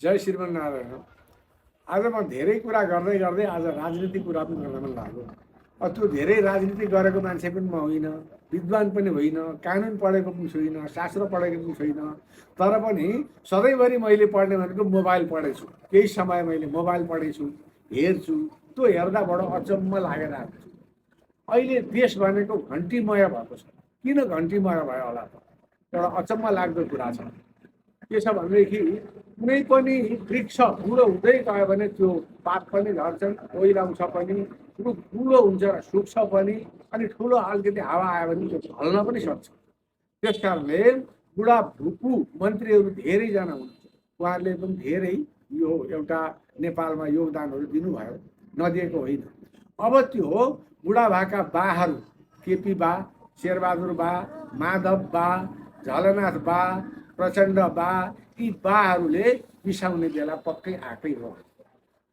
जय श्रीमन्नारायण। आज म धेरै कुरा गर्दै गर्दै आज राजनीतिक कुरा पनि गर्न मन लाग्यो। त्यो धेरै राजनीति गरेको मान्छे पनि म होइन, विद्वान पनि होइन, कानुन पढेको पनि छुइनँ, शास्त्र पढेको पनि छुइनँ। तर पनि सधैँभरि मैले पढ्ने भनेको मोबाइल पढेछु। केही समय मैले मोबाइल पढेछु, हेर्छु। त्यो हेर्दा बडो अचम्म लागेर आएको छु। अहिले देश भनेको घन्टीमय भएको छ। किन घन्टीमय भयो होला त? एउटा अचम्म लाग्दो कुरा छ। के छ भनेदेखि कुनै पनि वृक्ष बुढो हुँदै गयो भने त्यो पात पनि झर्छन्, ओइलाउँछ पनि, रुख बुढो हुन्छ र सुक्छ पनि, अनि ठुलो अलिकति हावा आयो भने त्यो ढल्न पनि सक्छ। त्यस कारणले बुढा भुपु मन्त्रीहरू धेरैजना हुनुहुन्छ। उहाँहरूले पनि धेरै यो एउटा नेपालमा योगदानहरू दिनुभयो, नदिएको होइन। अब त्यो बुढाभाका बाहरू, केपी बा, शेरबहादुर बा, माधव बा, झलनाथ बा, प्रचण्ड बा, यी बाहरूले बिसाउने बेला पक्कै आएकै हो।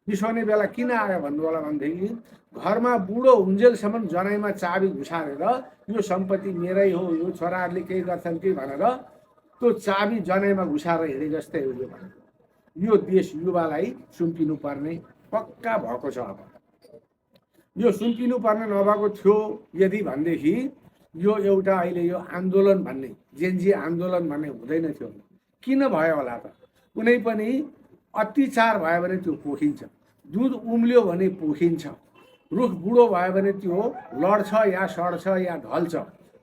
बिसाउने बेला किन आयो भन्नु होला भनेदेखि घरमा बुढो हुन्जेलसम्म जनाइमा चाबी घुसारेर यो सम्पत्ति मेरै हो, यो छोराहरूले केही गर्छन् कि भनेर त्यो चाबी जनाइमा घुसारेर हिँडे जस्तै हो। यो भनेको यो देश युवालाई सुम्पिनु पर्ने पक्का भएको छ। अब यो सुम्पिनु पर्ने नभएको थियो यदि भनेदेखि यो एउटा अहिले यो आन्दोलन भन्ने जेनजी आन्दोलन भन्ने हुँदैन थियो। किन भयो होला त? कुनै पनि अत्याचार भयो भने त्यो पोखिन्छ, दुध उम्ल्यो भने पोखिन्छ, रुख बुढो भयो भने त्यो लड्छ या सड्छ या ढल्छ,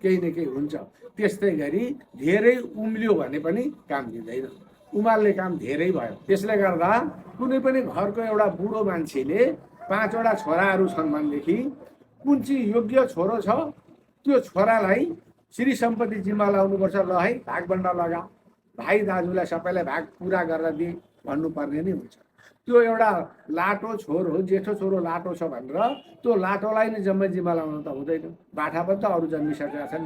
केही न केही हुन्छ। त्यस्तै गरी धेरै उम्ल्यो भने पनि काम दिँदैन, उमाल्ने काम धेरै भयो। त्यसले गर्दा कुनै पनि घरको एउटा बुढो मान्छेले 5 वटा छोराहरू छन् भनेदेखि कुन चाहिँ योग्य छोरो छ त्यो छोरालाई श्री सम्पत्ति जिम्मा लाउनुपर्छ। ल है भागबन्डा लगा, भाइ दाजुलाई सबैलाई भाग पुरा गरेर दिए भन्नुपर्ने नै हुन्छ। त्यो एउटा लाटो छोरो हो, जेठो छोरो लाटो छ भनेर त्यो लाटोलाई नै जम्मै जिम्मा लाउनु त हुँदैन। बाठा पनि त अरू जन्मिसकेका छन्।